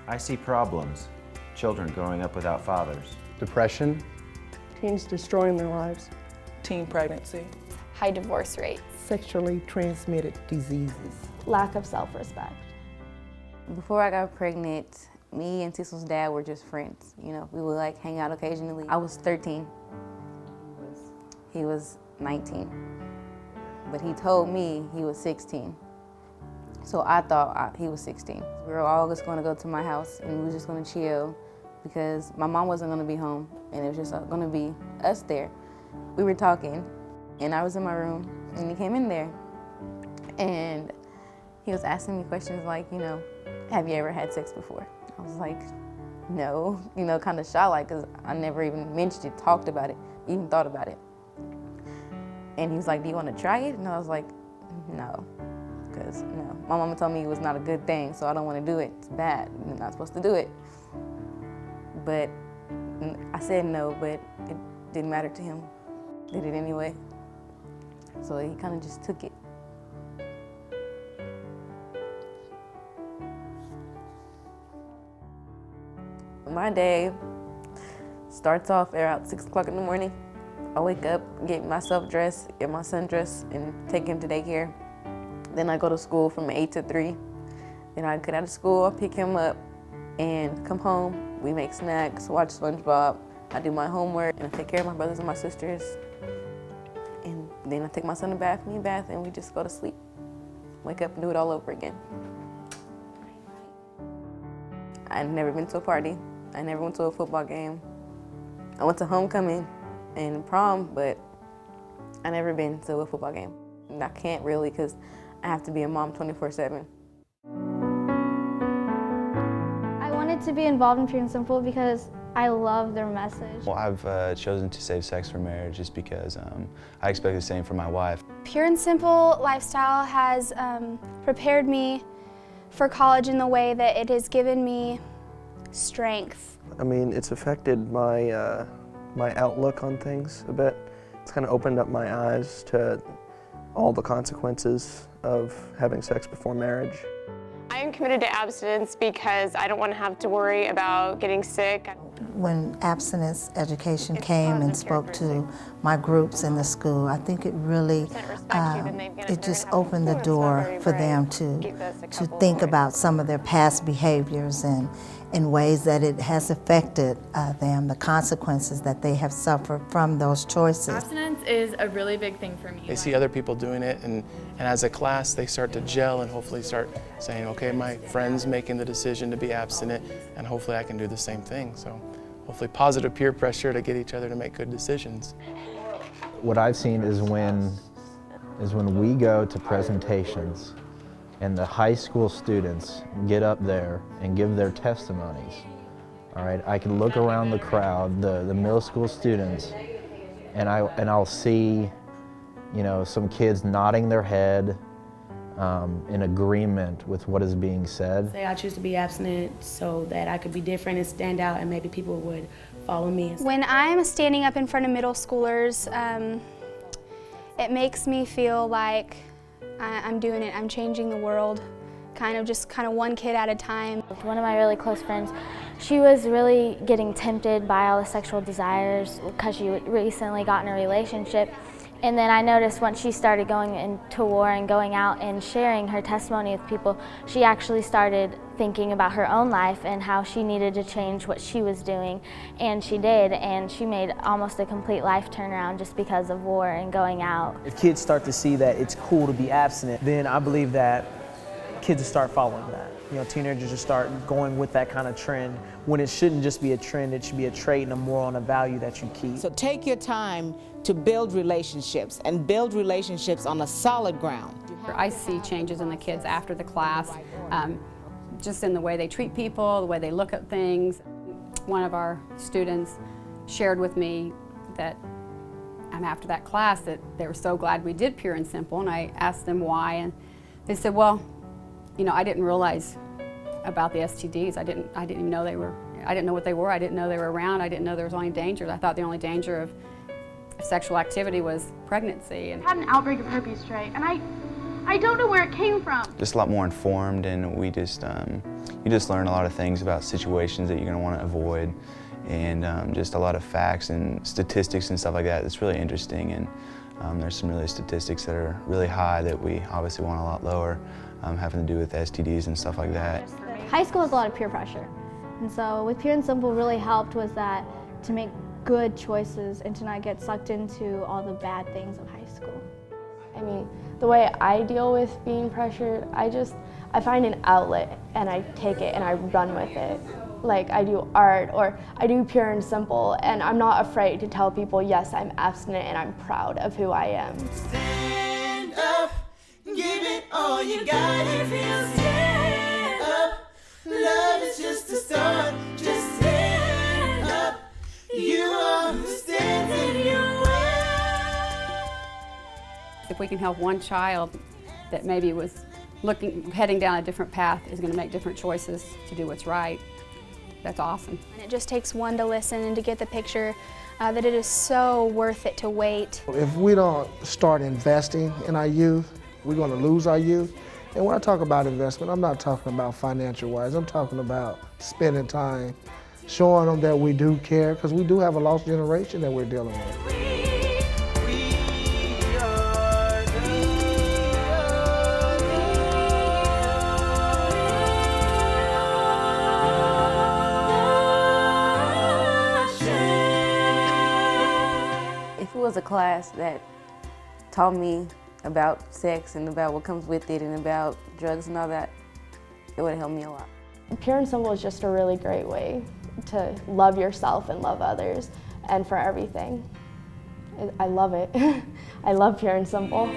I see problems. Children growing up without fathers. Depression. Teens destroying their lives. Teen pregnancy. High divorce rates. Sexually transmitted diseases. Lack of self-respect. Before I got pregnant, me and Cecil's dad were just friends. You know, we would like hang out occasionally. I was 13. He was 19. But he told me he was 16. So I thought he was 16. We were all just going to go to my house and we were just going to chill because my mom wasn't going to be home and it was just going to be us there. We were talking and I was in my room and he came in there and he was asking me questions like, you know, have you ever had sex before? I was like, no, you know, kind of shy, like, because I never even mentioned it, talked about it, even thought about it. And he was like, do you want to try it? And I was like, no. Because, you know, my mama told me it was not a good thing, so I don't want to do it. It's bad. You're not supposed to do it. But I said no, but it didn't matter to him. Did it anyway. So he kind of just took it. My day starts off around 6 o'clock in the morning. I wake up, get myself dressed, get my son dressed, and take him to daycare. Then I go to school from 8 to 3. Then I get out of school, I pick him up, and come home. We make snacks, watch SpongeBob. I do my homework, and I take care of my brothers and my sisters. And then I take my son to bath, me a bath, and we just go to sleep. Wake up and do it all over again. I've never been to a party. I never went to a football game. I went to homecoming and prom, but I never been to a football game. And I can't really because I have to be a mom 24/7. I wanted to be involved in Pure and Simple because I love their message. Well, I've chosen to save sex for marriage just because I expect the same from my wife. Pure and Simple lifestyle has prepared me for college in the way that it has given me strength. I mean, it's affected my my outlook on things a bit. It's kind of opened up my eyes to all the consequences of having sex before marriage. I am committed to abstinence because I don't want to have to worry about getting sick. When abstinence education came and spoke to my groups in the school, I think it really, it just opened the door for them to think about some of their past behaviors and in ways that it has affected them, the consequences that they have suffered from those choices. Abstinence is a really big thing for me. They see other people doing it, and as a class they start to gel and hopefully start saying, okay, my friend's making the decision to be abstinent, and hopefully I can do the same thing. So hopefully positive peer pressure to get each other to make good decisions. What I've seen is when we go to presentations and the high school students get up there and give their testimonies. All right, I can look around the crowd, the middle school students, and I'll see, you know, some kids nodding their head in agreement with what is being said. Say I choose to be abstinent so that I could be different and stand out, and maybe people would follow me. When I'm standing up in front of middle schoolers, it makes me feel like I'm doing it. I'm changing the world, kind of one kid at a time. One of my really close friends, she was really getting tempted by all the sexual desires because she recently got in a relationship. And then I noticed once she started going into war and going out and sharing her testimony with people, she actually started thinking about her own life and how she needed to change what she was doing. And she did, and she made almost a complete life turnaround just because of war and going out. If kids start to see that it's cool to be abstinent, then I believe that kids will start following that. You know, teenagers will start going with that kind of trend when it shouldn't just be a trend, it should be a trait and a moral and a value that you keep. So take your time to build relationships and build relationships on a solid ground. I see changes in the kids after the class, just in the way they treat people, the way they look at things. One of our students shared with me that after that class that they were so glad we did Pure and Simple, and I asked them why, and they said, well, you know, I didn't realize about the STDs. I didn't even know they were, I didn't know what they were, I didn't know they were around, I didn't know there was any danger. I thought the only danger of sexual activity was pregnancy. I had an outbreak of herpes, right? And I I don't know where it came from. Just a lot more informed, and we just you just learn a lot of things about situations that you're going to want to avoid, and just a lot of facts and statistics and stuff like that. It's really interesting, and there's some really statistics that are really high that we obviously want a lot lower, having to do with STDs and stuff like that. High school has a lot of peer pressure, and so with Pure and Simple really helped was that to make good choices and to not get sucked into all the bad things of high school. I mean, the way I deal with being pressured, I find an outlet and I take it and I run with it. Like I do art or I do Pure and Simple, and I'm not afraid to tell people, yes, I'm abstinent and I'm proud of who I am. Stand up, give it all you got if you stand up. Love is just a start, just stand up. You are who stands in your way. If we can help one child that maybe was heading down a different path, is going to make different choices to do what's right, that's awesome. And it just takes one to listen and to get the picture that it is so worth it to wait. If we don't start investing in our youth, we're going to lose our youth. And when I talk about investment, I'm not talking about financial-wise. I'm talking about spending time, showing them that we do care, because we do have a lost generation that we're dealing with. If it was a class that taught me about sex and about what comes with it and about drugs and all that, it would have helped me a lot. Pure and Simple is just a really great way to love yourself and love others, and for everything. I love it. I love Pure and Simple.